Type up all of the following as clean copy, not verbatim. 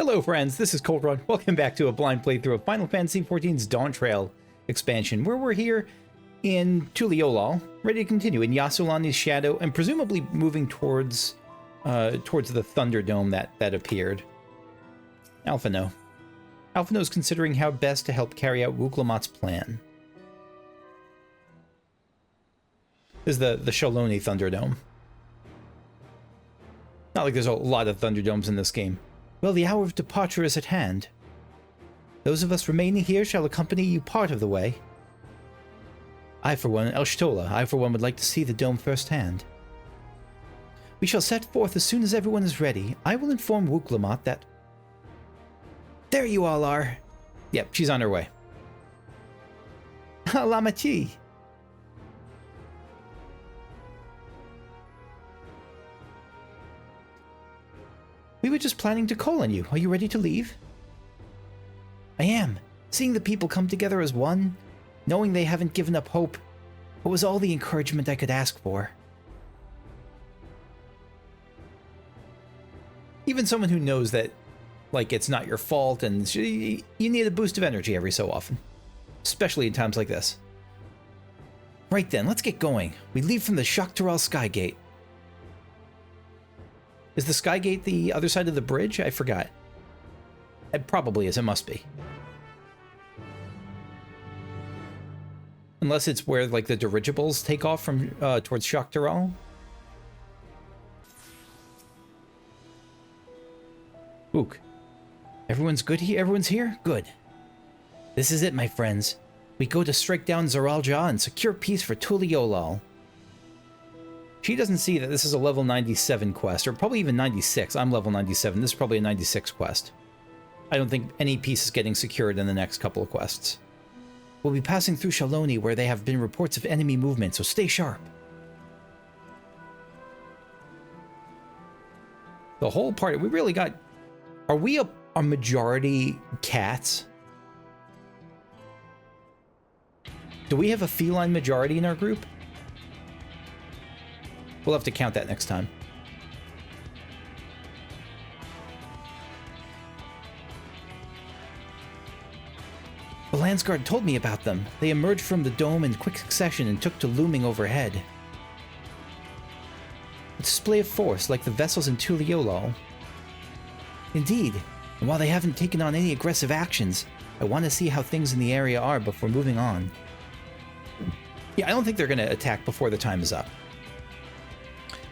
Hello friends, this is Cold Run. Welcome back to a blind playthrough of Final Fantasy XIV's Dawntrail expansion, where we're here in Tural, ready to continue in Yyasulani's shadow and presumably moving towards the Thunderdome that appeared. Alphino. Alphino's considering how best to help carry out Wooglamott's plan. This is the Yyasulani Thunderdome. Not like there's a lot of Thunderdomes in this game. Well, the hour of departure is at hand. Those of us remaining here shall accompany you part of the way. I, for one, would like to see the dome firsthand. We shall set forth as soon as everyone is ready. I will inform Wooglamott that... There you all are! Yep, she's on her way. Lamachi! We were just planning to call on you. Are you ready to leave? I am. Seeing the people come together as one, knowing they haven't given up hope, it was all the encouragement I could ask for. Even someone who knows that, like, it's not your fault and you need a boost of energy every so often. Especially in times like this. Right then, let's get going. We leave from the Tural Skygate. Is the Skygate the other side of the bridge? I forgot. It probably is. It must be. Unless it's where, like, the dirigibles take off from towards Tural. Ook. Everyone's good here? Everyone's here? Good. This is it, my friends. We go to strike down Zoralja and secure peace for Tuliolal. She doesn't see that this is a level 97 quest, or probably even 96. I'm level 97. This is probably a 96 quest. I don't think any piece is getting secured in the next couple of quests. We'll be passing through Yyasulani, where there have been reports of enemy movement, so stay sharp. The whole party, we really got... Are we a majority cats? Do we have a feline majority in our group? We'll have to count that next time. The Landsguard told me about them. They emerged from the dome in quick succession and took to looming overhead. A display of force like the vessels in Tuliolal. Indeed, and while they haven't taken on any aggressive actions, I want to see how things in the area are before moving on. Yeah, I don't think they're going to attack before the time is up.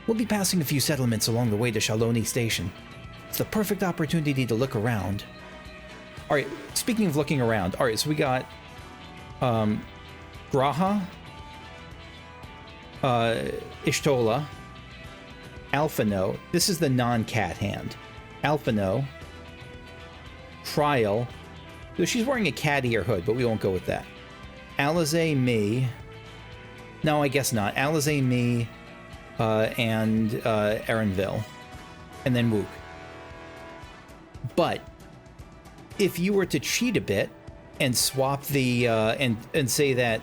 We'll be passing a few settlements along the way to Yyasulani Station. It's the perfect opportunity to look around. Alright, speaking of looking around, alright, so we got Graha, Y'shtola, Alphino. This is the non-cat hand. Alphino, Trial. So she's wearing a cat ear hood, but we won't go with that. Alize, me. No, I guess not. Alize, me. And Erenville, and then Wook. But if you were to cheat a bit and swap the and say that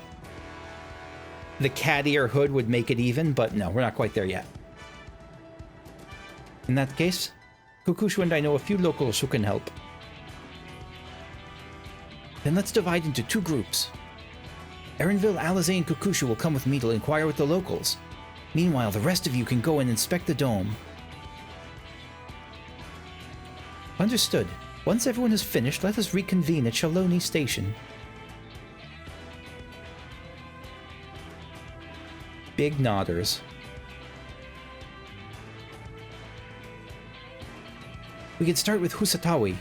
the cat ear hood would make it even, but no, we're not quite there yet. In that case, Ququshu and I know a few locals who can help. Then let's divide into two groups. Erenville, Alize, and Ququshu will come with me to inquire with the locals. Meanwhile, the rest of you can go and inspect the dome. Understood. Once everyone is finished, let us reconvene at Yyasulani Station. Big nodders. We can start with Husatawi.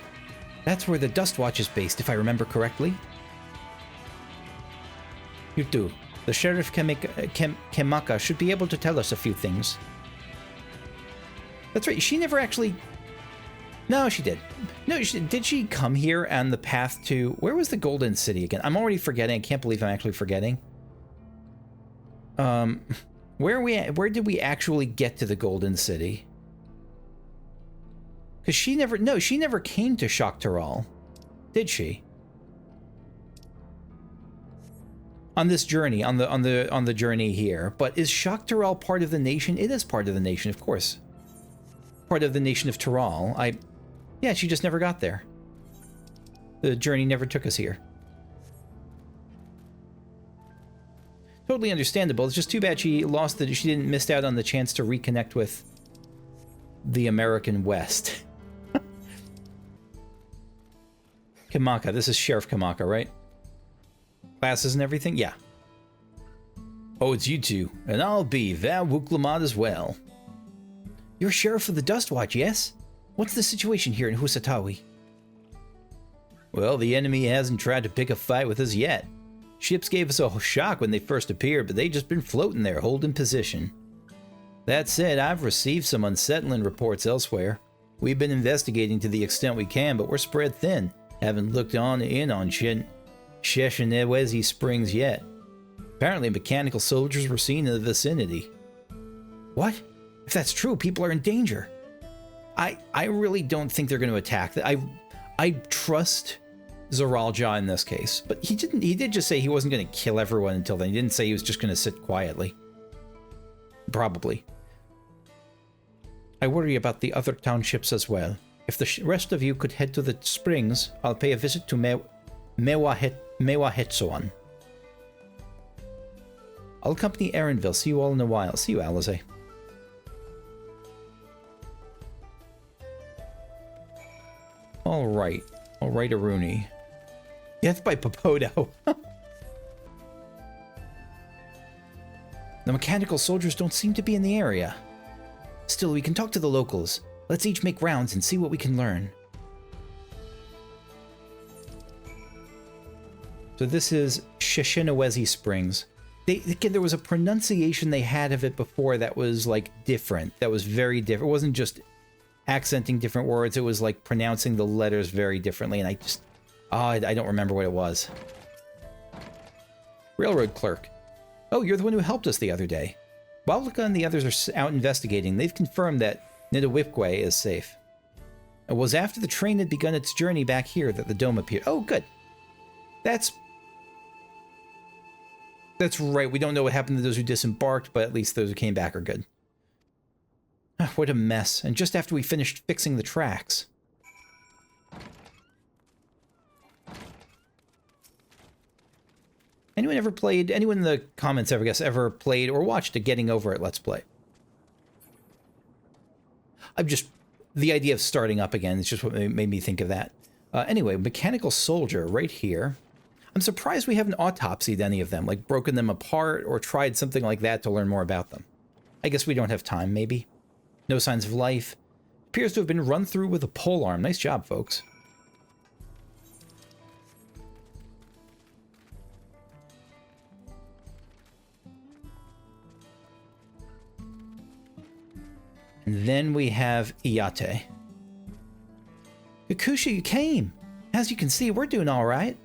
That's where the Dust Watch is based, if I remember correctly. You too. The Sheriff Kemaka should be able to tell us a few things. That's right, she never actually... No, she did. No, did she come here on the path to... Where was the Golden City again? I'm already forgetting. I can't believe I'm actually forgetting. Where did we actually get to the Golden City? Because she never... No, she never came to Tural. Did she? On this journey, on the journey here. But is Tural part of the nation? It is part of the nation, of course. Part of the nation of Tural. Yeah, she just never got there. The journey never took us here. Totally understandable. It's just too bad she lost that she didn't miss out on the chance to reconnect with the American West. Kamaka. This is Sheriff Kamaka, right? Classes and everything? Yeah. Oh, it's you two. And I'll be Val Wuklamat as well. You're Sheriff of the Dust Watch, yes? What's the situation here in Husatawi? Well, the enemy hasn't tried to pick a fight with us yet. Ships gave us a shock when they first appeared, but they've just been floating there, holding position. That said, I've received some unsettling reports elsewhere. We've been investigating to the extent we can, but we're spread thin. Haven't looked in on Sheshinewezi Springs yet. Apparently, mechanical soldiers were seen in the vicinity. What? If that's true, people are in danger. I really don't think they're going to attack. I trust Zoralja in this case, but he did just say he wasn't going to kill everyone until then. He didn't say he was just going to sit quietly. Probably. I worry about the other townships as well. If the rest of you could head to the springs, I'll pay a visit to Mewahetsuan. I'll accompany Erinville. See you all in a while. See you, Alize. Alright. Alright, Aruni. Death by Popoto. The mechanical soldiers don't seem to be in the area. Still, we can talk to the locals. Let's each make rounds and see what we can learn. So this is Sheshinewezi Springs. There was a pronunciation they had of it before that was like different. That was very different. It wasn't just accenting different words. It was like pronouncing the letters very differently. And I don't remember what it was. Railroad clerk. Oh, you're the one who helped us the other day. Wawlika and the others are out investigating. They've confirmed that Nidawipwe is safe. It was after the train had begun its journey back here that the dome appeared. Oh, good. That's right. We don't know what happened to those who disembarked, but at least those who came back are good. What a mess. And just after we finished fixing the tracks. Anyone in the comments ever played or watched a Getting Over It Let's Play? The idea of starting up again is just what made me think of that. Anyway, mechanical soldier right here. I'm surprised we haven't autopsied any of them, like broken them apart or tried something like that to learn more about them. I guess we don't have time, maybe. No signs of life. Appears to have been run through with a polearm. Nice job, folks. And then we have Iyate. Ququshu, you came! As you can see, we're doing all right.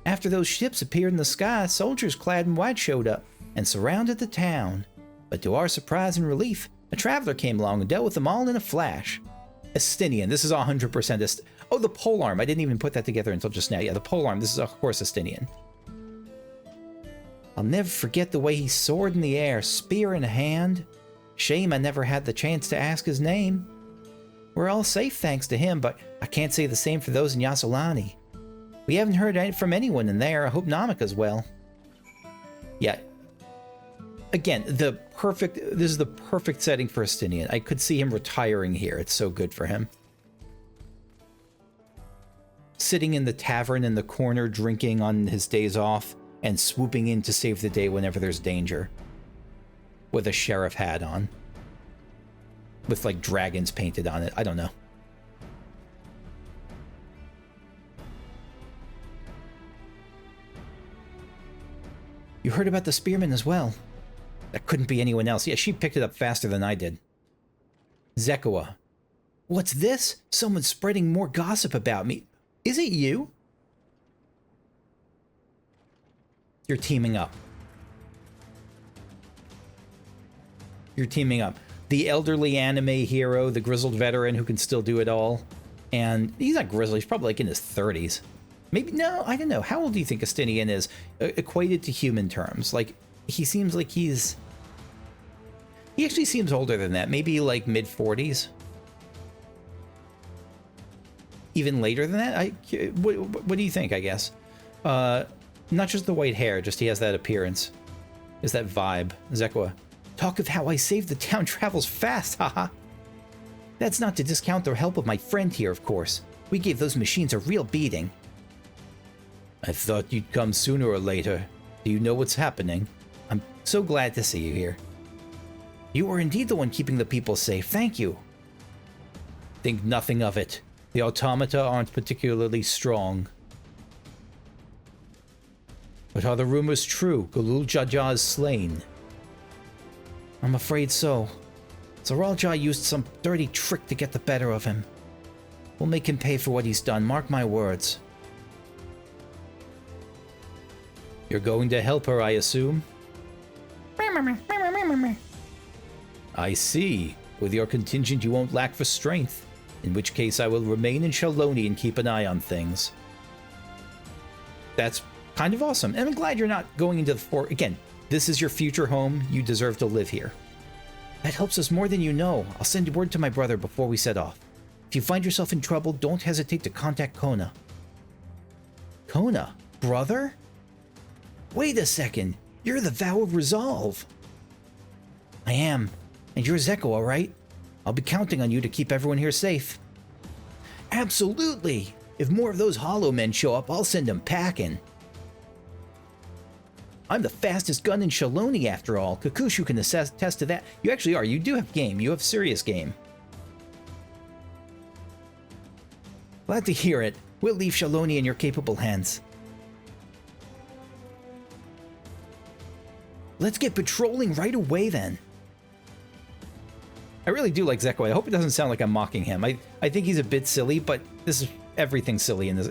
After those ships appeared in the sky, soldiers clad in white showed up and surrounded the town. But to our surprise and relief, a traveler came along and dealt with them all in a flash. Estinian. This is 100% Oh, the polearm. I didn't even put that together until just now. Yeah, the polearm. This is, of course, Estinian. I'll never forget the way he soared in the air, spear in hand. Shame I never had the chance to ask his name. We're all safe thanks to him, but I can't say the same for those in Yyasulani. We haven't heard from anyone in there. I hope Namika's well. Yeah. Again, this is the perfect setting for Estinian. I could see him retiring here. It's so good for him. Sitting in the tavern in the corner, drinking on his days off, and swooping in to save the day whenever there's danger. With a sheriff hat on. With, like, dragons painted on it. I don't know. You heard about the spearman as well. That couldn't be anyone else. Yeah, she picked it up faster than I did. Zekua. What's this? Someone's spreading more gossip about me. Is it you? You're teaming up. You're teaming up. The elderly anime hero, the grizzled veteran who can still do it all. And he's not grizzled, he's probably like in his 30s. Maybe, no, I don't know. How old do you think Estinian is? Equated to human terms. Like, he seems like he actually seems older than that. Maybe like mid-40s. even later than that? What do you think, I guess? Not just the white hair, just he has that appearance. Is that vibe. Zekwa. Talk of how I saved the town travels fast, haha. That's not to discount the help of my friend here, of course. We gave those machines a real beating. I thought you'd come sooner or later. Do you know what's happening? I'm so glad to see you here. You are indeed the one keeping the people safe, thank you. Think nothing of it. The automata aren't particularly strong. But are the rumors true? Galul Jaja is slain. I'm afraid so. Zaralja used some dirty trick to get the better of him. We'll make him pay for what he's done, mark my words. You're going to help her, I assume? I see. With your contingent, you won't lack for strength. In which case, I will remain in Yyasulani and keep an eye on things. That's kind of awesome. And I'm glad you're not going into the fort. Again, this is your future home. You deserve to live here. That helps us more than you know. I'll send word to my brother before we set off. If you find yourself in trouble, don't hesitate to contact Kona. Kona? Brother? Wait a second. You're the Vow of Resolve. I am. And you're Zeko, all right? I'll be counting on you to keep everyone here safe. Absolutely! If more of those Hollow Men show up, I'll send them packing. I'm the fastest gun in Yyasulani, after all. Ququshu can attest to that. You actually are. You do have game. You have serious game. Glad to hear it. We'll leave Yyasulani in your capable hands. Let's get patrolling right away, then. I really do like Zeko. I hope it doesn't sound like I'm mocking him. I think he's a bit silly, but this is everything silly in this.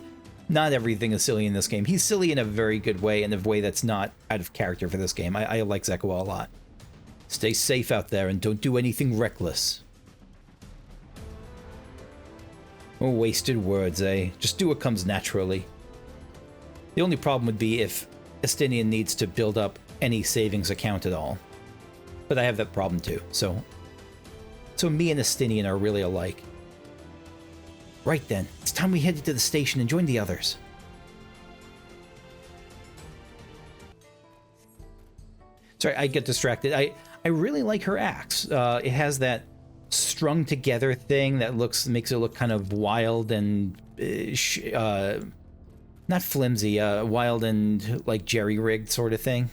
Not everything is silly in this game. He's silly in a very good way, in a way that's not out of character for this game. I like Zeko a lot. Stay safe out there and don't do anything reckless. Oh, wasted words, eh? Just do what comes naturally. The only problem would be if Estinian needs to build up any savings account at all. But I have that problem too, so me and Estinian are really alike. Right then, it's time we headed to the station and join the others. Sorry, I get distracted. I really like her axe. It has that strung together thing that makes it look kind of wild and not flimsy, wild and like jerry-rigged sort of thing,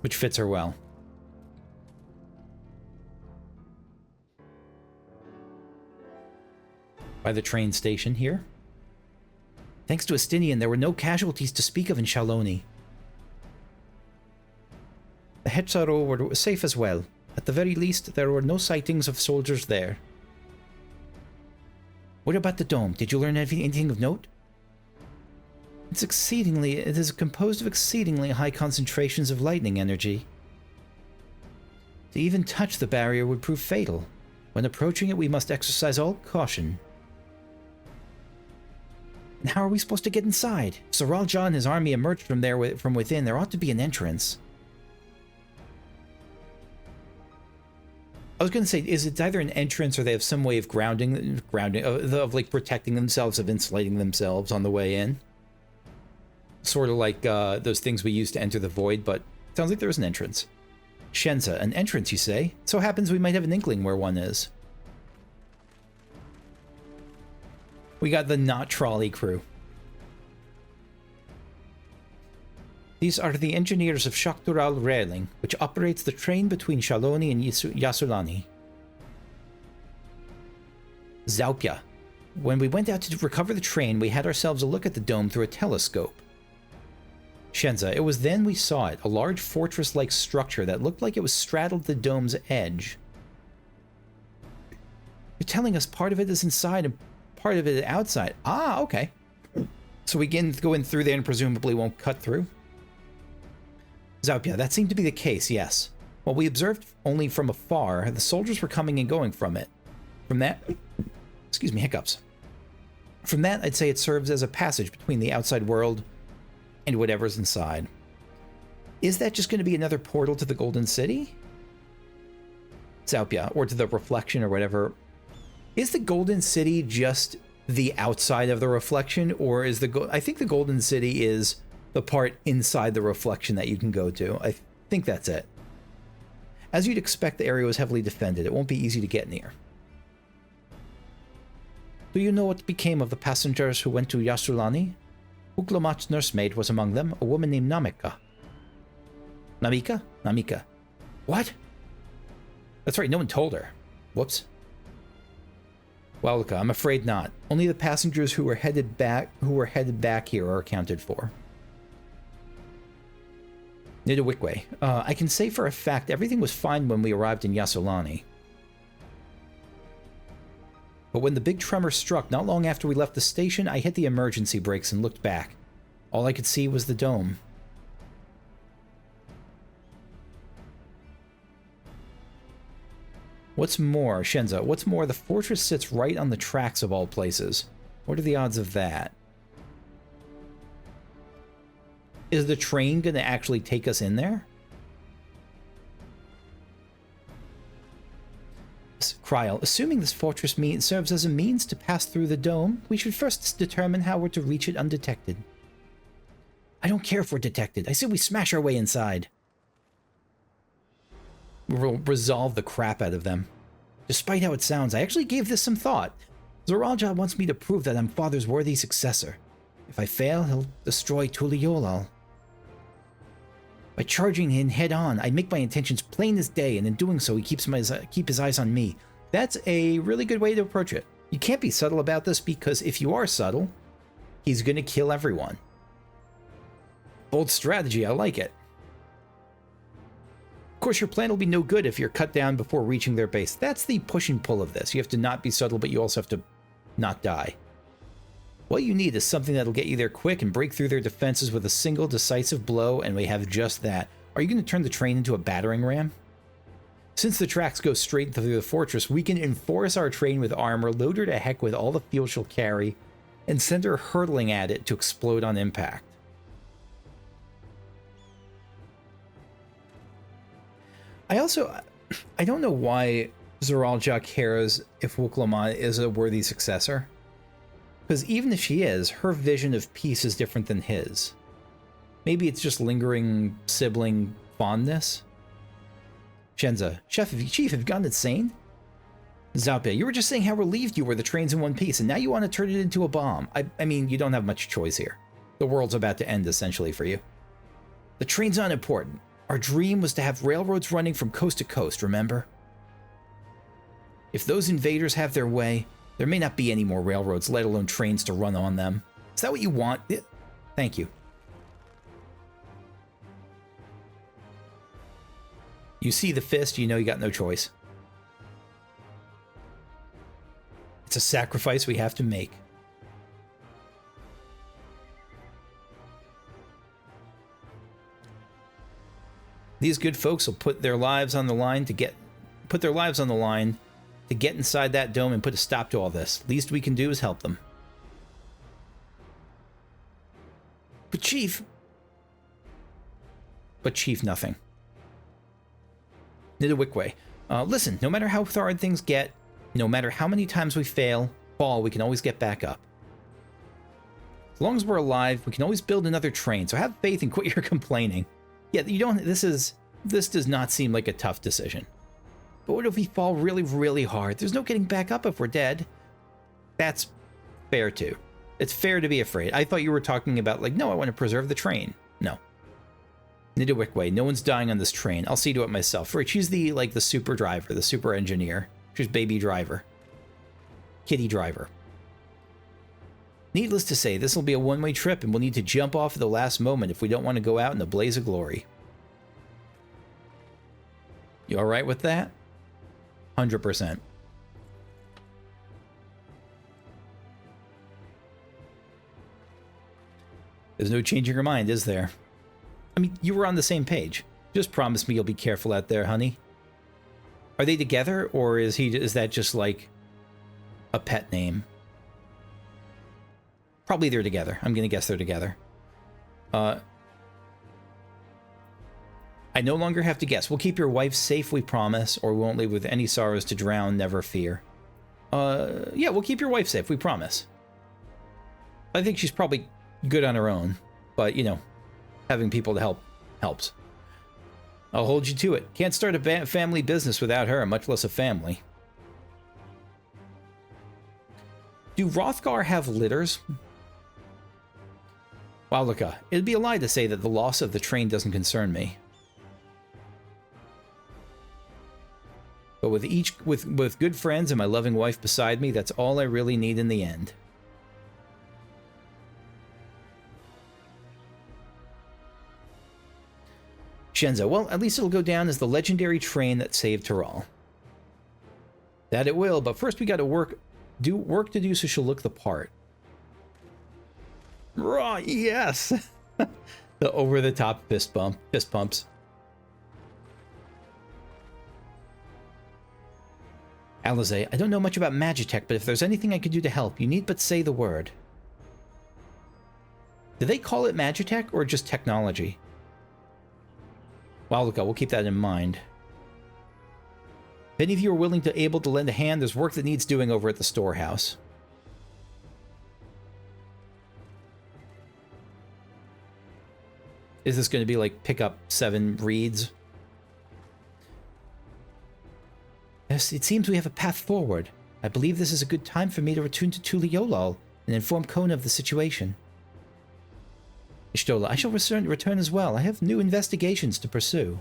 which fits her well. By the train station here. Thanks to Estinian, there were no casualties to speak of in Yyasulani. The Hetsaro were safe as well. At the very least, there were no sightings of soldiers there. What about the dome? Did you learn anything of note? It is composed of exceedingly high concentrations of lightning energy. To even touch the barrier would prove fatal. When approaching it, we must exercise all caution. And how are we supposed to get inside? If Zaralja and his army emerged from within, there ought to be an entrance. I was going to say, is it either an entrance or they have some way of grounding, of like protecting themselves, of insulating themselves on the way in? Sort of like those things we use to enter the void, but it sounds like there's an entrance. Shenza, an entrance, you say? It so happens we might have an inkling where one is. We got the not trolley crew. These are the engineers of Tural Railing, which operates the train between Yyasulani and Yyasulani. Zaupia. When we went out to recover the train, we had ourselves a look at the dome through a telescope. Shenza, it was then we saw it, a large fortress-like structure that looked like it was straddled the dome's edge. You're telling us part of it is inside and part of it outside. Ah, okay. So we can go in through there and presumably won't cut through. Zaupia, that seemed to be the case, yes. While we observed only from afar, the soldiers were coming and going from it. From that... Excuse me, hiccups. From that, I'd say it serves as a passage between the outside world and whatever's inside. Is that just going to be another portal to the Golden City? Zaupia, or to the Reflection or whatever. Is the Golden City just the outside of the reflection, or is I think the Golden City is the part inside the reflection that you can go to. I think that's it. As you'd expect, the area was heavily defended. It won't be easy to get near. Do you know what became of the passengers who went to Yyasulani? Uklomat's nursemaid was among them, a woman named Namika. Namika? Namika. What? That's right, no one told her. Whoops. Well, look, I'm afraid not. Only the passengers who were headed back here are accounted for. Nidawikwe. I can say for a fact everything was fine when we arrived in Yyasulani. But when the big tremor struck not long after we left the station, I hit the emergency brakes and looked back. All I could see was the dome. What's more, Shenza, what's more, the fortress sits right on the tracks of all places. What are the odds of that? Is the train going to actually take us in there? Kryl, assuming this fortress serves as a means to pass through the dome, we should first determine how we're to reach it undetected. I don't care if we're detected. I say we smash our way inside. We'll resolve the crap out of them. Despite how it sounds, I actually gave this some thought. Zoralja wants me to prove that I'm Father's worthy successor. If I fail, he'll destroy Tuliolal. By charging in head-on, I make my intentions plain as day, and in doing so, he keep his eyes on me. That's a really good way to approach it. You can't be subtle about this, because if you are subtle, he's going to kill everyone. Bold strategy, I like it. Of course, your plan will be no good if you're cut down before reaching their base. That's the push and pull of this. You have to not be subtle, but you also have to not die. What you need is something that'll get you there quick and break through their defenses with a single decisive blow, and we have just that. Are you going to turn the train into a battering ram? Since the tracks go straight through the fortress, we can enforce our train with armor, load her to heck with all the fuel she'll carry, and send her hurtling at it to explode on impact. I don't know why Zoralja cares if Wuklama is a worthy successor. Because even if she is, her vision of peace is different than his. Maybe it's just lingering sibling fondness? Shenza, Chief, have you gone insane? Zaupia, you were just saying how relieved you were the train's in one piece, and now you want to turn it into a bomb. I mean, you don't have much choice here. The world's about to end, essentially, for you. The train's unimportant. Our dream was to have railroads running from coast to coast, remember? If those invaders have their way, there may not be any more railroads, let alone trains to run on them. Is that what you want? Thank you. You see the fist, you know you got no choice. It's a sacrifice we have to make. These good folks will put their lives on the line to get inside that dome and put a stop to all this. Least we can do is help them. But Chief, nothing. Nidawikwe, listen, no matter how hard things get, no matter how many times we fall, we can always get back up. As long as we're alive, we can always build another train, so have faith and quit your complaining. Yeah, this does not seem like a tough decision. But what if we fall really, really hard? There's no getting back up if we're dead. That's fair too. It's fair to be afraid. I thought you were talking about like, no, I want to preserve the train. No. Nidawikwe, no one's dying on this train. I'll see to it myself. Right, she's the super driver, the super engineer. She's baby driver. Kitty driver. Needless to say, this will be a one-way trip, and we'll need to jump off at the last moment if we don't want to go out in a blaze of glory. You alright with that? 100%. There's no changing your mind, is there? I mean, you were on the same page. Just promise me you'll be careful out there, honey. Are they together, or is that just like a pet name? Probably they're together. I'm gonna guess they're together. I no longer have to guess. We'll keep your wife safe, we promise, or we won't leave with any sorrows to drown, never fear. Yeah, we'll keep your wife safe, we promise. I think she's probably good on her own, but, you know, having people to help helps. I'll hold you to it. Can't start a family business without her, much less a family. Do Rothgar have litters? Wow, look, it'd be a lie to say that the loss of the train doesn't concern me. But with good friends and my loving wife beside me, that's all I really need in the end. Shenzo, well, at least it'll go down as the legendary train that saved Tural. That it will, but first we got to work to do so she'll look the part. Right, yes! The over-the-top fist pumps. Alize, I don't know much about Magitech, but if there's anything I could do to help, you need but say the word. Do they call it Magitech or just technology? Wow, look, we'll keep that in mind. If any of you are able to lend a hand, there's work that needs doing over at the storehouse. Is this going to be like pick up 7 reeds? Yes, it seems we have a path forward. I believe this is a good time for me to return to Tuliolol and inform Kona of the situation. Ishtola, I shall return as well. I have new investigations to pursue.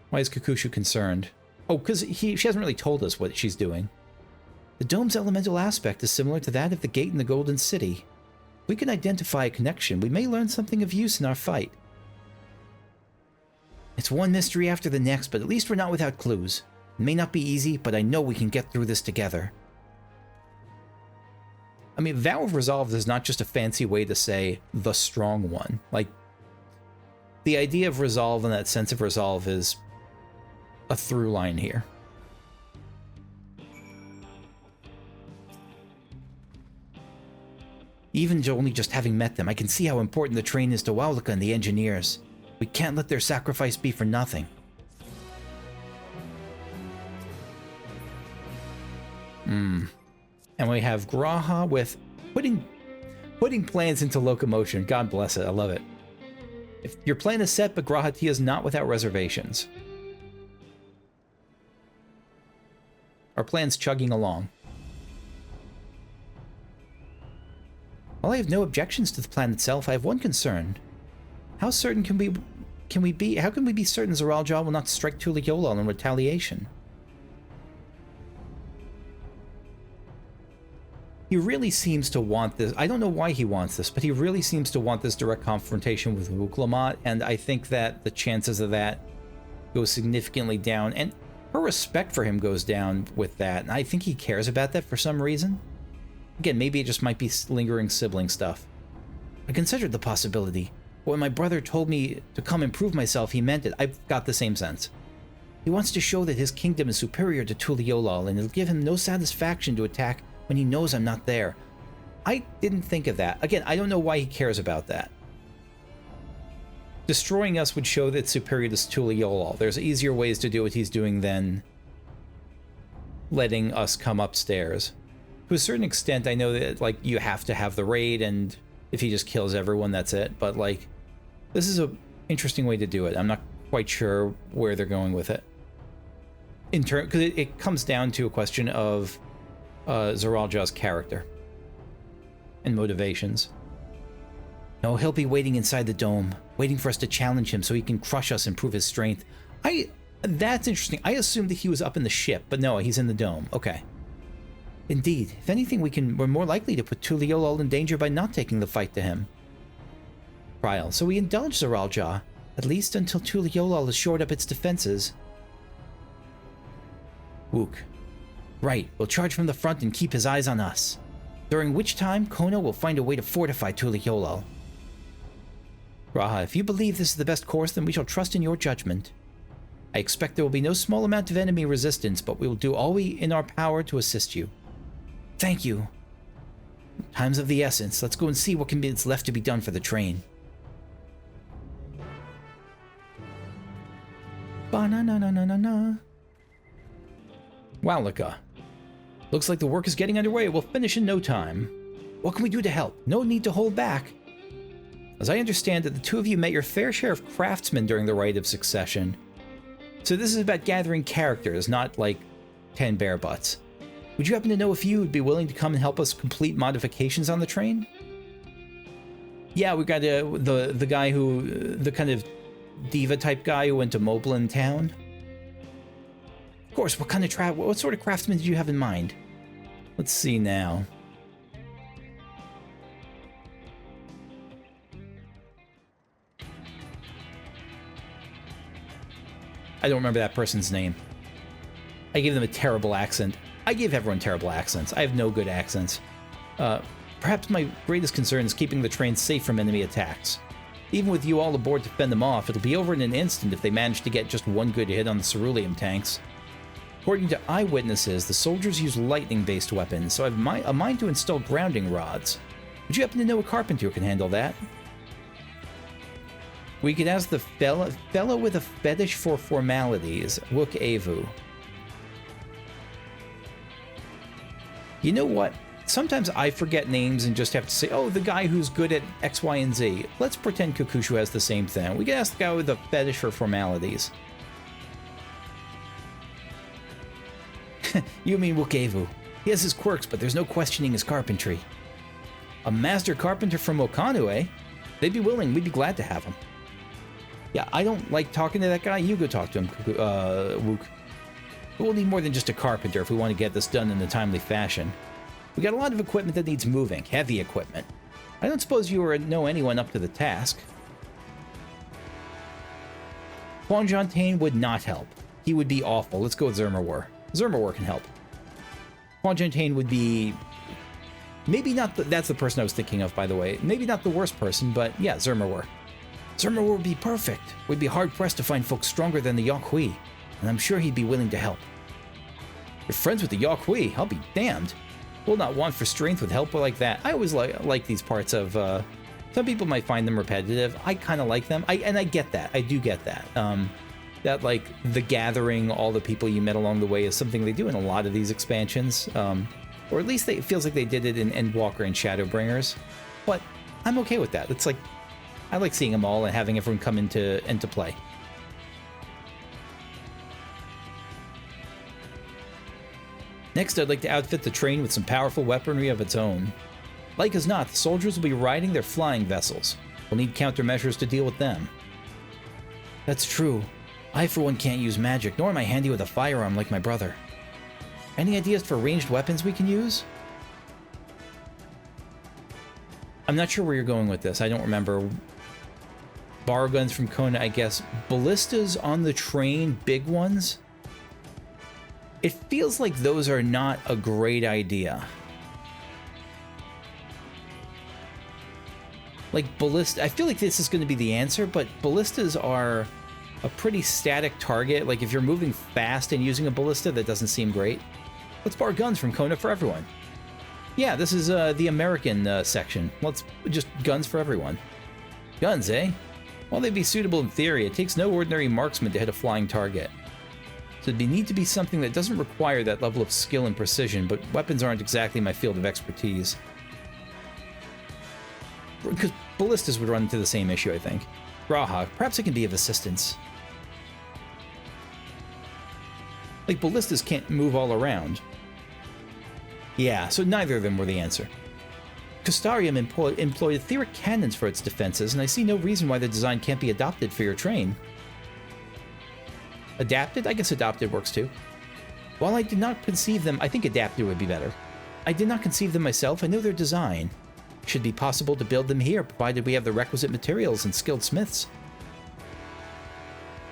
Why is Ququshu concerned? Oh, because she hasn't really told us what she's doing. The dome's elemental aspect is similar to that of the gate in the Golden City. If we can identify a connection, we may learn something of use in our fight. It's one mystery after the next, but at least we're not without clues. It may not be easy, but I know we can get through this together. I mean, Vow of Resolve is not just a fancy way to say the strong one. Like, the idea of resolve and that sense of resolve is a through line here. Even only just having met them, I can see how important the train is to Waulika and the engineers. We can't let their sacrifice be for nothing. And we have Graha with putting plans into Locomotion. God bless it. I love it. If your plan is set, but Graha Tia is not without reservations. Our plan's chugging along. While I have no objections to the plan itself, I have one concern. How certain can we be? How can we be certain Zoralja will not strike Tuliolol in retaliation? He really seems to want this. I don't know why he wants this, but he really seems to want this direct confrontation with Wuklamat, and I think that the chances of that go significantly down, and her respect for him goes down with that, and I think he cares about that for some reason. Again, maybe it just might be lingering sibling stuff. I considered the possibility, but when my brother told me to come and prove myself, he meant it. I've got the same sense. He wants to show that his kingdom is superior to Tuliolol, and it'll give him no satisfaction to attack when he knows I'm not there. I didn't think of that. Again, I don't know why he cares about that. Destroying us would show that it's superior to Tuliolol. There's easier ways to do what he's doing than letting us come upstairs. To a certain extent, I know that, like, you have to have the raid, and if he just kills everyone, that's it. But, like, this is an interesting way to do it. I'm not quite sure where they're going with it. Because it comes down to a question of Zoralja's character and motivations. No, he'll be waiting inside the dome, waiting for us to challenge him so he can crush us and prove his strength. That's interesting. I assumed that he was up in the ship, but no, he's in the dome. Okay. Indeed, if anything, we're more likely to put Tuliolol in danger by not taking the fight to him. Trial. So we indulge Zoralja, at least until Tuliolol has shored up its defenses. Wook. Right, we'll charge from the front and keep his eyes on us. During which time, Kona will find a way to fortify Tuliolol. Graha, if you believe this is the best course, then we shall trust in your judgment. I expect there will be no small amount of enemy resistance, but we will do all in our power to assist you. Thank you. Time's of the essence. Let's go and see what is left to be done for the train. Ba-na-na-na-na-na-na. Wowlika. Looks like the work is getting underway. We'll finish in no time. What can we do to help? No need to hold back. As I understand it, the two of you met your fair share of craftsmen during the Rite of Succession. So this is about gathering characters, not like 10 bear butts. Would you happen to know if you would be willing to come and help us complete modifications on the train? Yeah, we got the guy who, the kind of diva type guy who went to Moblin Town. Of course, what sort of craftsman did you have in mind? Let's see now. I don't remember that person's name. I gave them a terrible accent. I give everyone terrible accents. I have no good accents. Perhaps my greatest concern is keeping the train safe from enemy attacks. Even with you all aboard to fend them off, it'll be over in an instant if they manage to get just one good hit on the ceruleum tanks. According to eyewitnesses, the soldiers use lightning-based weapons, so I have a mind to install grounding rods. Would you happen to know a carpenter who can handle that? We could ask the fellow with a fetish for formalities, Ququshu. You know what? Sometimes I forget names and just have to say, oh, the guy who's good at X, Y, and Z. Let's pretend Ququshu has the same thing. We could ask the guy with a fetish for formalities. You mean Ququshu. He has his quirks, but there's no questioning his carpentry. A master carpenter from Okanu, eh? They'd be willing. We'd be glad to have him. Yeah, I don't like talking to that guy. You go talk to him, Wook. We'll need more than just a carpenter if we want to get this done in a timely fashion. We got a lot of equipment that needs moving, heavy equipment. I don't suppose you know anyone up to the task. Quanjantain would not help. He would be awful. Let's go with Zermawar. Zermawar can help. Quanjantain would be... maybe not that's the person I was thinking of, by the way. Maybe not the worst person, but yeah, Zermawar. Zermawar would be perfect. We'd be hard-pressed to find folks stronger than the Yokhui, and I'm sure he'd be willing to help. You're friends with the Yokhui? I'll be damned. We'll not want for strength with help like that. I always like these parts of... some people might find them repetitive. I kind of like them. And I get that. I do get that. That, like, the gathering, all the people you met along the way is something they do in a lot of these expansions. Or at least it feels like they did it in Endwalker and Shadowbringers. But I'm okay with that. It's like... I like seeing them all and having everyone come into play. Next, I'd like to outfit the train with some powerful weaponry of its own. Like as not, the soldiers will be riding their flying vessels. We'll need countermeasures to deal with them. That's true. I, for one, can't use magic, nor am I handy with a firearm like my brother. Any ideas for ranged weapons we can use? I'm not sure where you're going with this. I don't remember. Bar guns from Kona, I guess. Ballistas on the train, big ones? It feels like those are not a great idea. Like ballista, I feel like this is going to be the answer, but ballistas are a pretty static target. Like if you're moving fast and using a ballista, that doesn't seem great. Let's bar guns from Kona for everyone. Yeah, this is the American section. Let's just guns for everyone. Guns, eh? While they'd be suitable in theory, it takes no ordinary marksman to hit a flying target. So it'd need to be something that doesn't require that level of skill and precision, but weapons aren't exactly my field of expertise. Because ballistas would run into the same issue, I think. Raha, perhaps it can be of assistance. Like, ballistas can't move all around. Yeah, so neither of them were the answer. Custarium employed etheric cannons for its defenses, and I see no reason why the design can't be adopted for your train. Adapted? I guess adopted works too. While I did not conceive them, I think adapted would be better. I did not conceive them myself, I know their design. It should be possible to build them here, provided we have the requisite materials and skilled smiths.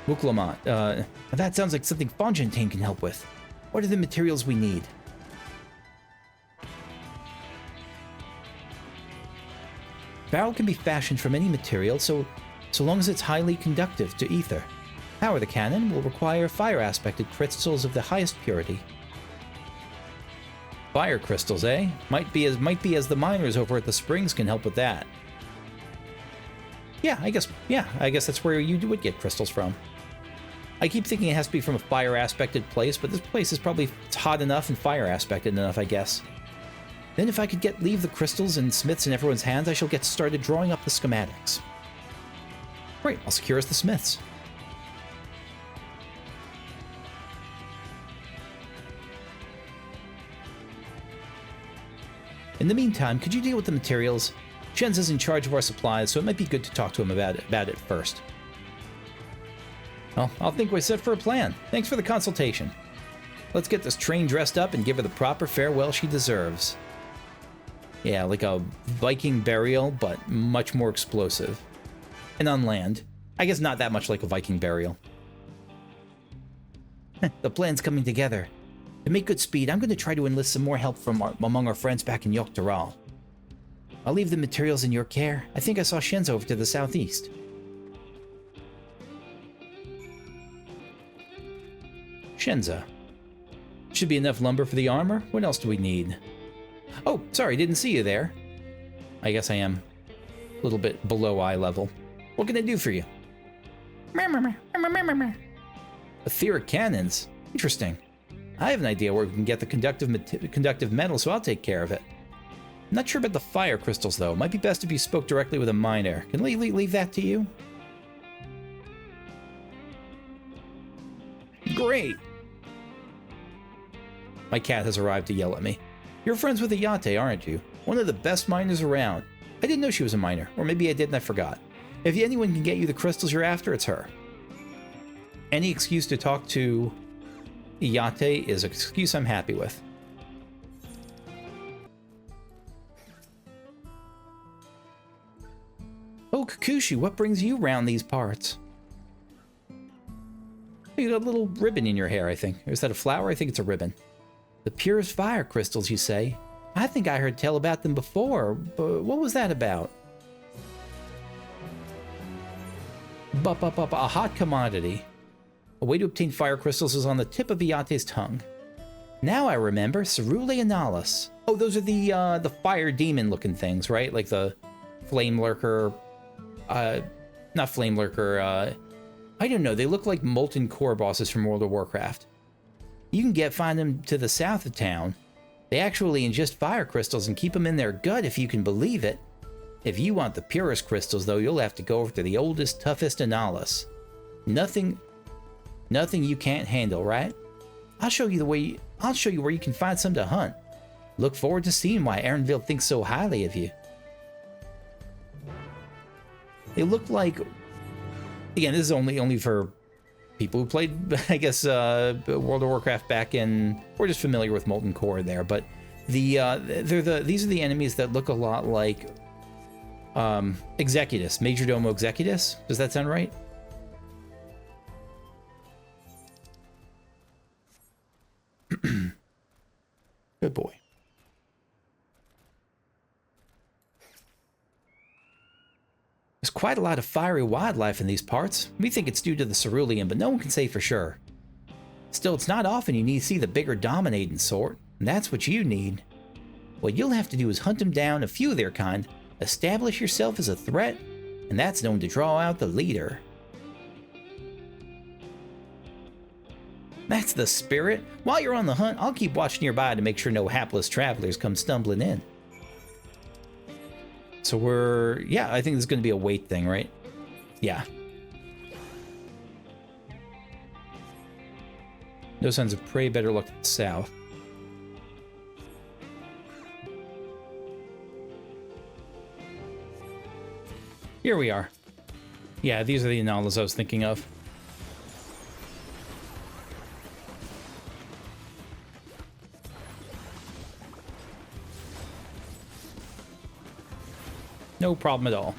Muklamant, that sounds like something Fonjantain can help with. What are the materials we need? Barrel can be fashioned from any material, so long as it's highly conductive to ether. Power the cannon will require fire-aspected crystals of the highest purity. Fire crystals, eh? Might be as the miners over at the springs can help with that. Yeah, I guess that's where you would get crystals from. I keep thinking it has to be from a fire aspected place, but this place is probably hot enough and fire aspected enough, I guess. Then if I could leave the crystals and smiths in everyone's hands, I shall get started drawing up the schematics. Great, I'll secure us the smiths. In the meantime, could you deal with the materials? Shenza's in charge of our supplies, so it might be good to talk to him about it first. Well, I'll think we're set for a plan. Thanks for the consultation. Let's get this train dressed up and give her the proper farewell she deserves. Yeah, like a Viking burial, but much more explosive. And on land. I guess not that much like a Viking burial. The plan's coming together. To make good speed, I'm going to try to enlist some more help from among our friends back in Tural. I'll leave the materials in your care. I think I saw Shenza over to the southeast. Shenza. Should be enough lumber for the armor. What else do we need? Oh, sorry, didn't see you there. I guess I am a little bit below eye level. What can I do for you? Etheric cannons. Interesting. I have an idea where we can get the conductive metal, so I'll take care of it. I'm not sure about the fire crystals, though. Might be best if you spoke directly with a miner. Can we leave that to you? Great! My cat has arrived to yell at me. You're friends with Ayate, aren't you? One of the best miners around. I didn't know she was a miner, or maybe I did and I forgot. If anyone can get you the crystals you're after, it's her. Any excuse to talk to Ayate is an excuse I'm happy with. Oh, Ququshu, what brings you round these parts? You got a little ribbon in your hair, I think. Or is that a flower? I think it's a ribbon. The purest fire crystals, you say? I think I heard tell about them before, but what was that about? A hot commodity. A way to obtain fire crystals is on the tip of Ayate's tongue. Now I remember, Cerule Analis. Oh, those are the fire demon looking things, right? Like the flame lurker, not flame lurker, I don't know, they look like molten core bosses from World of Warcraft. You can find them to the south of town. They actually ingest fire crystals and keep them in their gut, if you can believe it. If you want the purest crystals, though, you'll have to go over to the oldest, toughest Analis. Nothing you can't handle, right? I'll show you where you can find some to hunt. Look forward to seeing why Erenville thinks so highly of you. They look like, again, this is only for people who played, I guess, World of Warcraft back in. We're just familiar with Molten Core there, but these are the enemies that look a lot like Executus, Majordomo Executus. Does that sound right? Good boy. There's quite a lot of fiery wildlife in these parts. We think it's due to the cerulean, but no one can say for sure. Still, it's not often you need to see the bigger dominating sort, and that's what you need. What you'll have to do is hunt them down, a few of their kind, establish yourself as a threat, and that's known to draw out the leader. That's the spirit. While you're on the hunt, I'll keep watch nearby to make sure no hapless travelers come stumbling in. So yeah, I think this is going to be a weight thing, right? Yeah. No signs of prey, better look to the south. Here we are. Yeah, these are the Analis I was thinking of. No problem at all.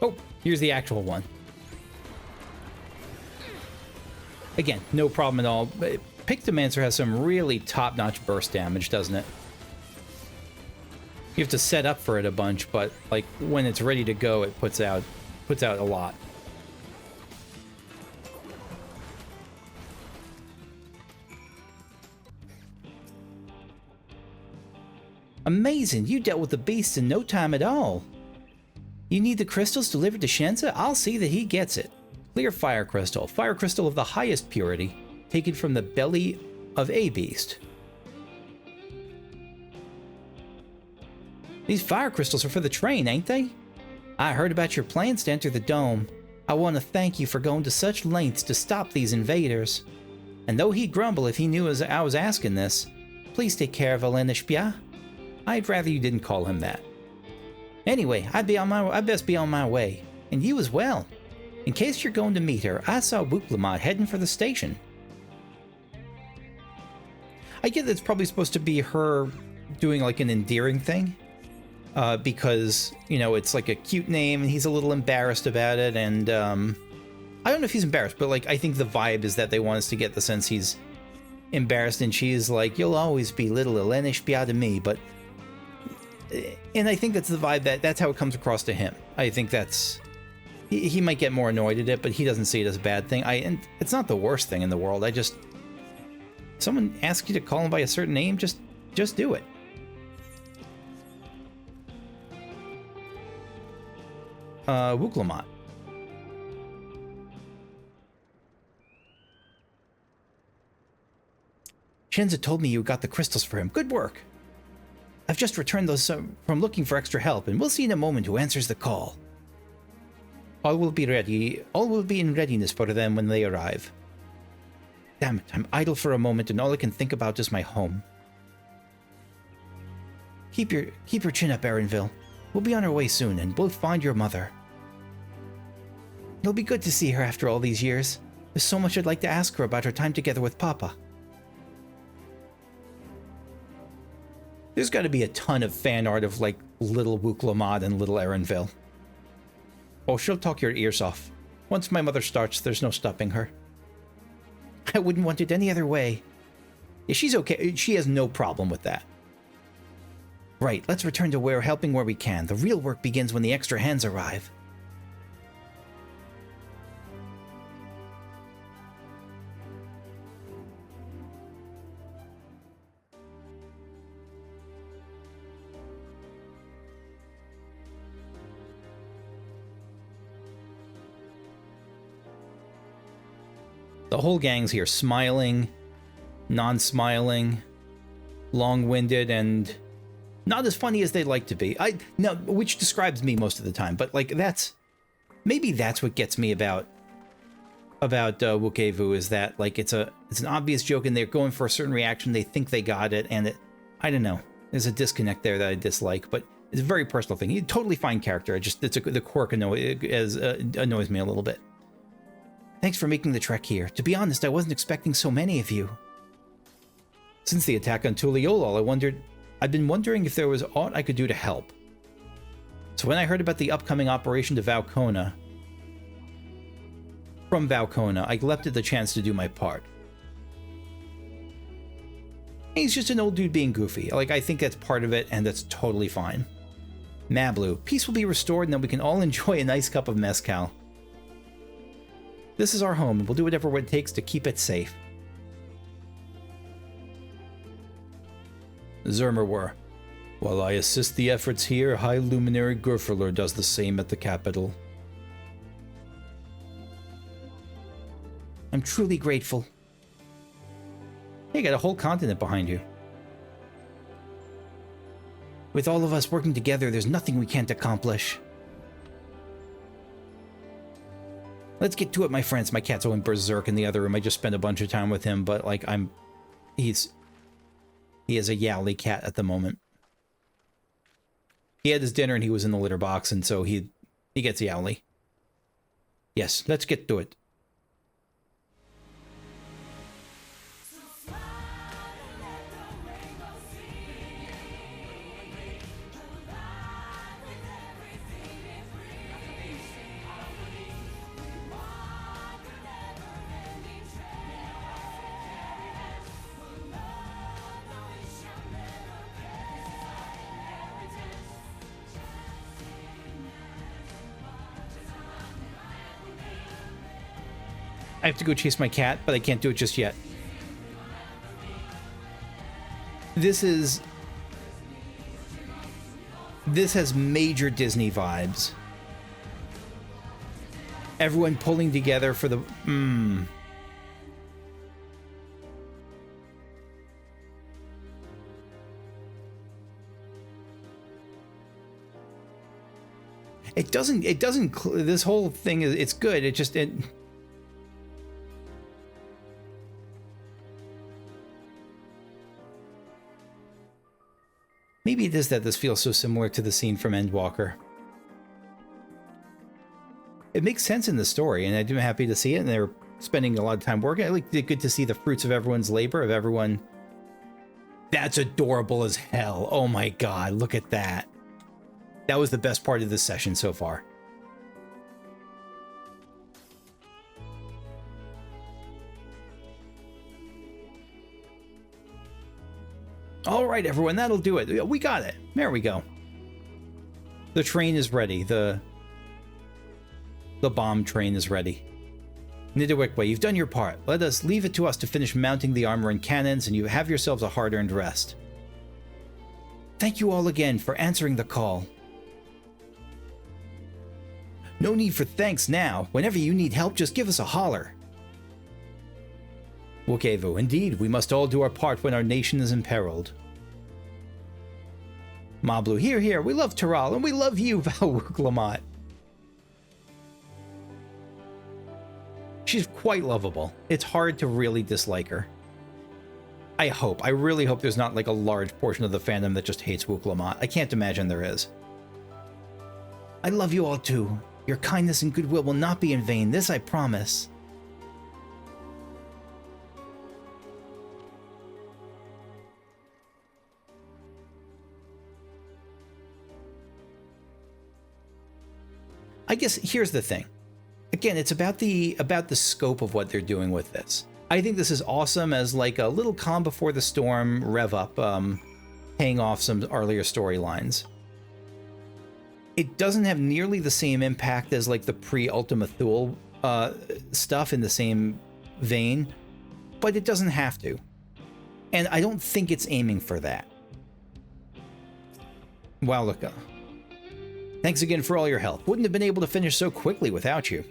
Oh, here's the actual one. Again, no problem at all. Pictomancer has some really top-notch burst damage, doesn't it? You have to set up for it a bunch, but like when it's ready to go, it puts out a lot. Amazing, you dealt with the beast in no time at all. You need the crystals delivered to Shenza? I'll see that he gets it. Clear fire crystal. Fire crystal of the highest purity, taken from the belly of a beast. These fire crystals are for the train, ain't they? I heard about your plans to enter the dome. I want to thank you for going to such lengths to stop these invaders. And though he'd grumble if he knew I was asking this, please take care of Elenishpia. I'd rather you didn't call him that. Anyway, I'd best be on my way. And you as well. In case you're going to meet her, I saw Wuklamat heading for the station. I get that it's probably supposed to be her doing like an endearing thing. Because, you know, it's like a cute name and he's a little embarrassed about it. And I don't know if he's embarrassed, but like I think the vibe is that they want us to get the sense he's embarrassed, and she's like, you'll always be little Elenishpia to me. But and I think that's the vibe, that's how it comes across to him. I think that's he might get more annoyed at it, but he doesn't see it as a bad thing. And it's not the worst thing in the world. Someone asks you to call him by a certain name, just do it. Wuklamat. Shenza told me you got the crystals for him. Good work. I've just returned those from looking for extra help, and we'll see in a moment who answers the call. All will be ready. All will be in readiness for them when they arrive. Damn it, I'm idle for a moment, and all I can think about is my home. Keep your chin up, Erenville. We'll be on our way soon, and we'll find your mother. It'll be good to see her after all these years. There's so much I'd like to ask her about her time together with Papa. There's got to be a ton of fan art of, like, little Wuklamat and little Erenville. Oh, she'll talk your ears off. Once my mother starts, there's no stopping her. I wouldn't want it any other way. Yeah, she's okay. She has no problem with that. Right, let's return to helping where we can. The real work begins when the extra hands arrive. The whole gang's here, smiling, non-smiling, long-winded, and not as funny as they'd like to be. Which describes me most of the time. But like maybe that's what gets me about Wukevu, is that like it's an obvious joke and they're going for a certain reaction. They think they got it, and I don't know. There's a disconnect there that I dislike, but it's a very personal thing. He's a totally fine character. The quirk annoys me a little bit. Thanks for making the trek here. To be honest, I wasn't expecting so many of you. Since the attack on Tuliolol, I've been wondering if there was aught I could do to help. So when I heard about the upcoming operation to Valkona, I leapt at the chance to do my part. He's just an old dude being goofy. Like, I think that's part of it, and that's totally fine. Mablu, peace will be restored, and then we can all enjoy a nice cup of mezcal. This is our home, and we'll do whatever it takes to keep it safe. Zermerwer. While I assist the efforts here, High Luminary Gurfurler does the same at the capital. I'm truly grateful. Hey, you got a whole continent behind you. With all of us working together, there's nothing we can't accomplish. Let's get to it, my friends. My cat's going berserk in the other room. I just spent a bunch of time with him, but like he is a yowly cat at the moment. He had his dinner and he was in the litter box, and so he gets yowly. Yes, let's get to it. I have to go chase my cat, but I can't do it just yet. This has major Disney vibes. Everyone pulling together for the... It doesn't, this whole thing is, it's good. It just, maybe it is that this feels so similar to the scene from Endwalker. It makes sense in the story, and I'm happy to see it, and they're spending a lot of time working. It's good to see the fruits of everyone's labor, of everyone. That's adorable as hell. Oh my god, look at that. That was the best part of this session so far. All right, everyone, that'll do it. We got it. There we go. The train is ready. The bomb train is ready. Nidawikwa, you've done your part. Leave it to us to finish mounting the armor and cannons, and you have yourselves a hard-earned rest. Thank you all again for answering the call. No need for thanks now. Whenever you need help, just give us a holler. Wukevu, indeed, we must all do our part when our nation is imperiled. Mablu, here, we love Tural, and we love you, Valwuklamat. She's quite lovable. It's hard to really dislike her. I really hope there's not like a large portion of the fandom that just hates Wuklamat. I can't imagine there is. I love you all too. Your kindness and goodwill will not be in vain, this I promise. I guess here's the thing. Again, it's about the scope of what they're doing with this. I think this is awesome as like a little calm before the storm rev up, paying off some earlier storylines. It doesn't have nearly the same impact as like the pre-Ultima Thule stuff in the same vein, but it doesn't have to. And I don't think it's aiming for that. Wow, look. Thanks again for all your help. Wouldn't have been able to finish so quickly without you.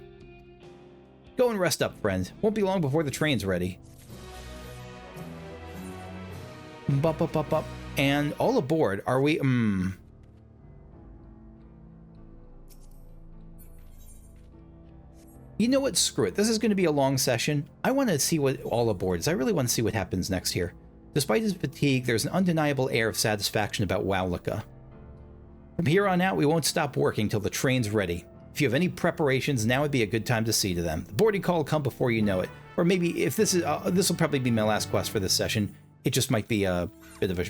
Go and rest up, friend. Won't be long before the train's ready. Bup. And all aboard, are we... You know what? Screw it. This is going to be a long session. I want to see what all aboard is. I really want to see what happens next here. Despite his fatigue, there's an undeniable air of satisfaction about Wowlika. From here on out, we won't stop working till the train's ready. If you have any preparations, now would be a good time to see to them. The boarding call will come before you know it. Or maybe if this is, this will probably be my last quest for this session. It just might be a bit of a...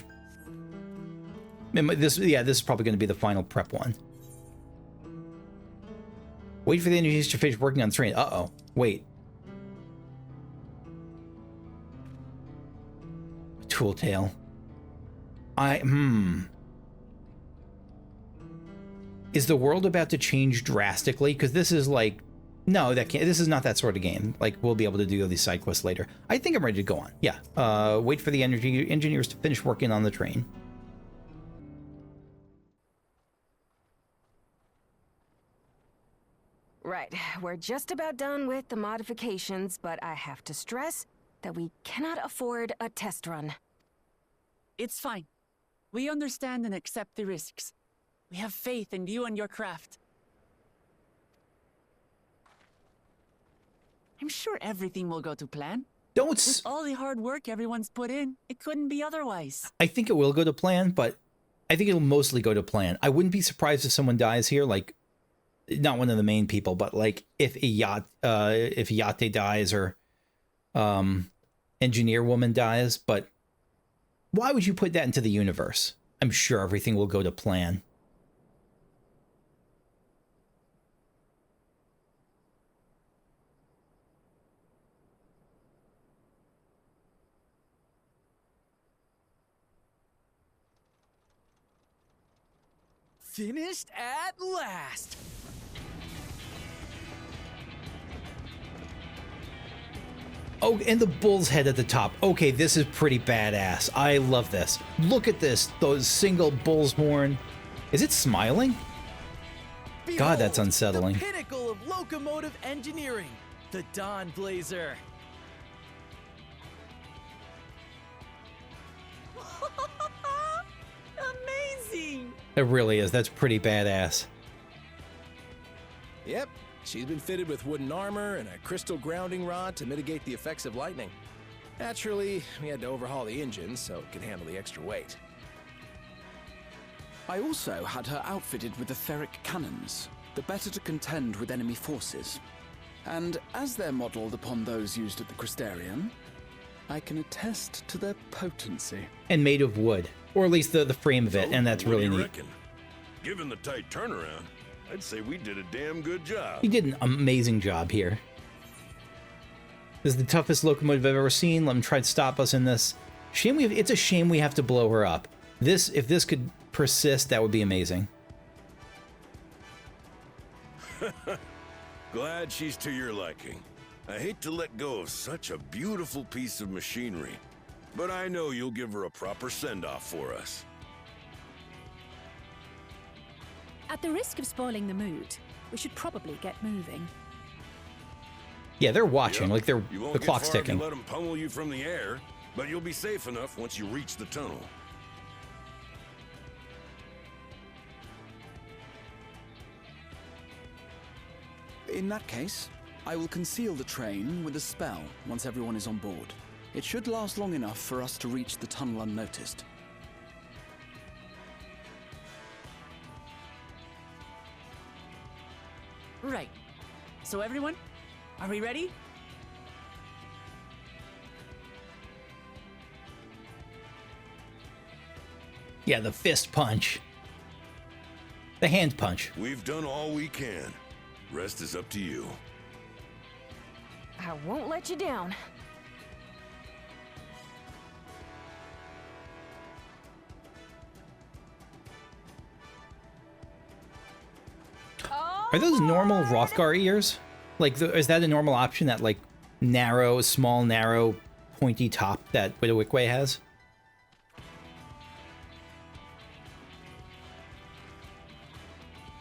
this is probably going to be the final prep one. Wait for the energies to finish working on the train. Uh-oh. Wait. Tool tail. Is the world about to change drastically? Because this is like... No, this is not that sort of game. Like, we'll be able to do these side quests later. I think I'm ready to go on. Yeah. Wait for the engineers to finish working on the train. Right. We're just about done with the modifications, but I have to stress that we cannot afford a test run. It's fine. We understand and accept the risks. We have faith in you and your craft. I'm sure everything will go to plan. With all the hard work everyone's put in, it couldn't be otherwise. I think it will go to plan, but I think it'll mostly go to plan. I wouldn't be surprised if someone dies here, like, not one of the main people, but like if Yate dies or Engineer Woman dies, but why would you put that into the universe? I'm sure everything will go to plan. Finished at last! Oh, and the bull's head at the top. Okay, this is pretty badass. I love this. Look at this, those single bull's horn. Is it smiling? Behold, God, that's unsettling. The pinnacle of locomotive engineering, the Dawn Blazer. Amazing! It really is. That's pretty badass. Yep, she's been fitted with wooden armor and a crystal grounding rod to mitigate the effects of lightning. Naturally, we had to overhaul the engine so it could handle the extra weight. I also had her outfitted with the ferric cannons, the better to contend with enemy forces. And as they're modeled upon those used at the Crystarium, I can attest to their potency. And made of wood, or at least the frame of it, and that's really neat. Reckon? Given the tight turnaround, I'd say we did a damn good job. You did an amazing job here. This is the toughest locomotive I've ever seen. Let them try to stop us in this. It's a shame we have to blow her up. If this could persist, that would be amazing. Glad she's to your liking. I hate to let go of such a beautiful piece of machinery, but I know you'll give her a proper send-off for us. At the risk of spoiling the mood, we should probably get moving. Yeah, they're watching, Yep. like You won't the get clock's far if you ticking. let them pummel you from the air, but you'll be safe enough once you reach the tunnel. In that case, I will conceal the train with a spell once everyone is on board. It should last long enough for us to reach the tunnel unnoticed. Right. So everyone, are we ready? Yeah, the fist punch. The hand punch. We've done all we can. Rest is up to you. I won't let you down. Are those normal Rothgar ears? Like, is that a normal option, that, like, small, narrow, pointy top that Widowickway has?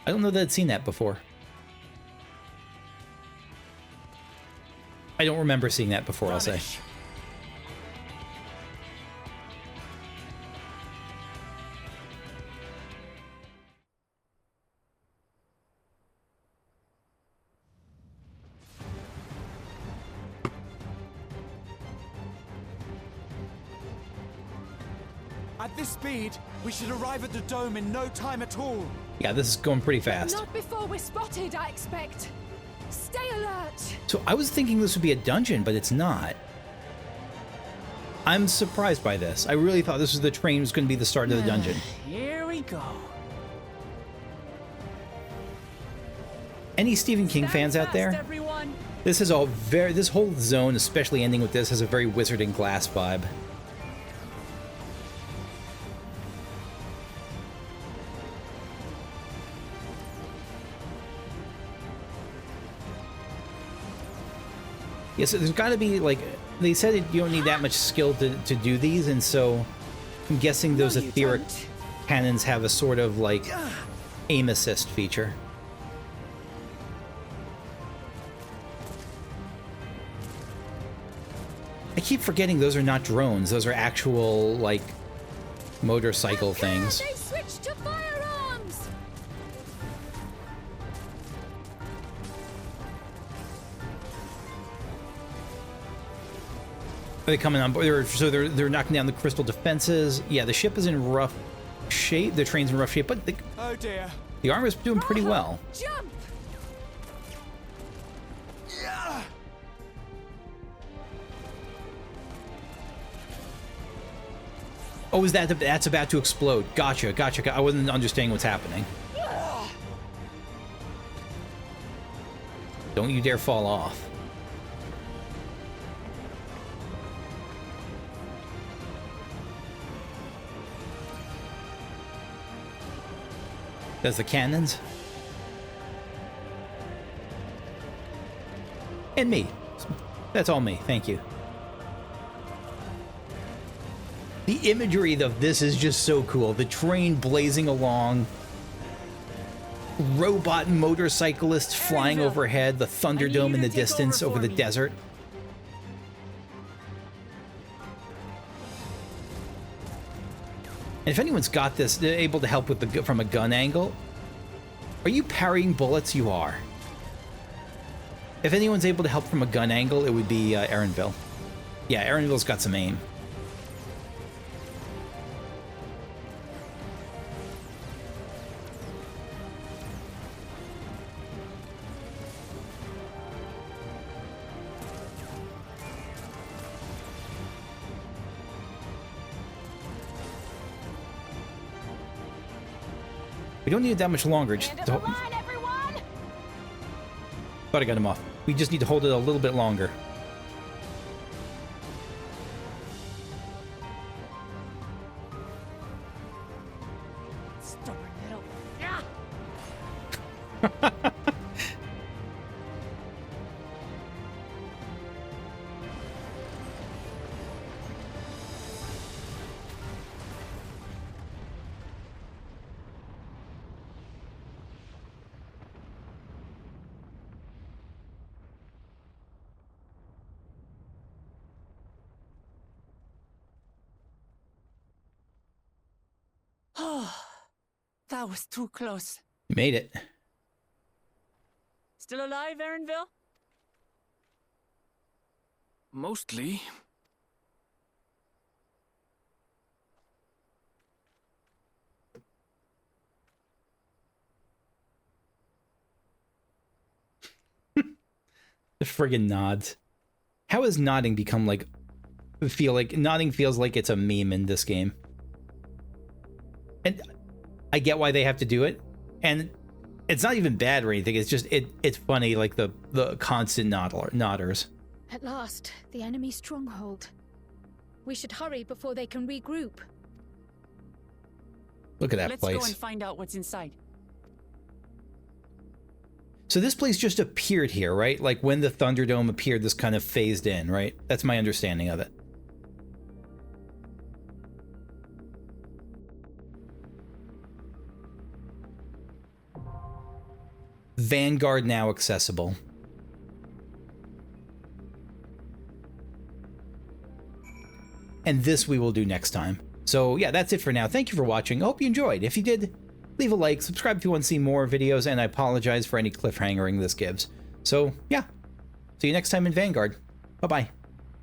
I don't know that I'd seen that before. I don't remember seeing that before, I'll say. Vanish. At this speed, we should arrive at the dome in no time at all. Yeah, this is going pretty fast. Not before we're spotted, I expect. Stay alert! So I was thinking this would be a dungeon, but it's not. I'm surprised by this. I really thought this was the train was going to be the start of the dungeon. Here we go. Any Stephen King Stand fans out fast, there? Everyone. This is all very. This whole zone, especially ending with this, has a very Wizard and Glass vibe. Yeah, so there's got to be, like, they said you don't need that much skill to do these, and so I'm guessing those No, you etheric don't. cannons have a sort of, like, aim assist feature. I keep forgetting those are not drones. Those are actual, like, motorcycle things. They switched to firearms! Are they coming on board? So they're knocking down the crystal defenses. Yeah, the ship is in rough shape. The train's in rough shape, but Oh dear. the armor's doing pretty well. Jump! Oh, is that's about to explode? Gotcha. I wasn't understanding what's happening. Don't you dare fall off. That's the cannons. And me. That's all me. Thank you. The imagery of this is just so cool. The train blazing along. robot motorcyclists flying overhead, the Thunderdome in the distance over the desert. And if anyone's got this, they're able to help with the from a gun angle. Are you parrying bullets? You are. If anyone's able to help from a gun angle, it would be Erinville. Yeah, Erinville's got some aim. We don't need it that much longer. Just thought I got him off. We just need to hold it a little bit longer. Stubborn little. Oh, that was too close. You made it. Still alive, Erinville? Mostly. The friggin' nods. How has nodding become like... nodding feels like it's a meme in this game. And I get why they have to do it. And it's not even bad or anything. It's just, it's funny, like the constant nodders. At last, the enemy stronghold. We should hurry before they can regroup. Look at that Let's place. go and find out what's inside. So this place just appeared here, right? Like when the Thunderdome appeared, this kind of phased in, right? That's my understanding of it. Vanguard now accessible. And this we will do next time. So yeah, that's it for now. Thank you for watching. I hope you enjoyed. If you did, leave a like, subscribe if you want to see more videos, and I apologize for any cliffhangering this gives. So yeah, see you next time in Vanguard. Bye-bye.